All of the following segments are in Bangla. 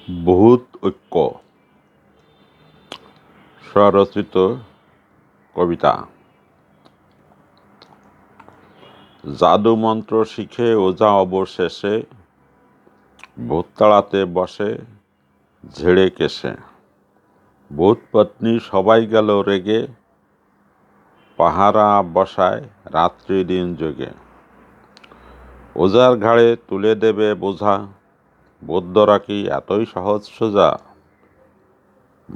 বহুত ঐক্য স্বরচিত কবিতা। জাদু মন্ত্র শিখে ওঝা অবশেষে ভূত তাড়াতে বসে ঝেড়ে কেশে। ভূত পত্নী সবাই গেল রেগে, পাহারা বসায় রাত্রি দিন যোগে। ওঝার ঘাড়ে তুলে দেবে বোঝা, বৌদ্ধরা কি এতই সহজ সোজা?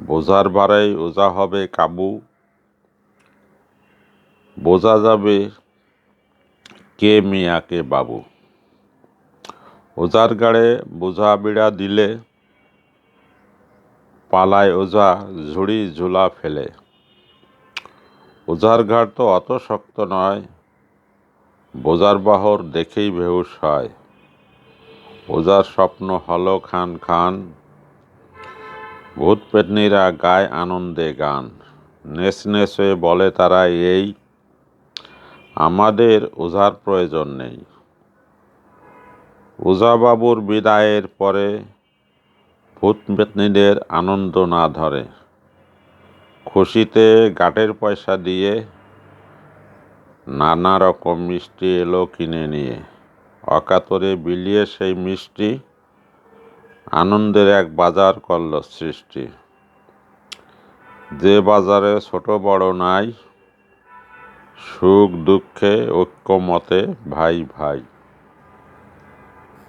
বোঝার ভারেই ওঝা হবে কাবু, বোঝা যাবে কে মিয়া কে বাবু। ওঝার ঘাড়ে বোঝা বিড়া দিলে, পালায় ওঝা ঝুড়ি ঝুলা ফেলে। ওঝার ঘাড় তো অত শক্ত নয়, বোঝার বাহর দেখেই বেহুশ হয়। ওঝার স্বপ্ন হলো খান খান, ভূত পেতনিরা গায় আনন্দে গান। নেচ নেচ হয়ে বলে তারা এই, আমাদের ওঝার প্রয়োজন নেই। ওঝা বাবুর বিদায়ের পরে ভূত পেতনিদের আনন্দ না ধরে। খুশিতে গাঁটের পয়সা দিয়ে নানা রকম মিষ্টি এলো কিনে নিয়ে। অকাতরে বিলিয়ে সেই মিষ্টি আনন্দের এক বাজার করল সৃষ্টি। যে বাজারে ছোট বড় নাই, সুখ দুঃখে ঐক্যমতে ভাই ভাই।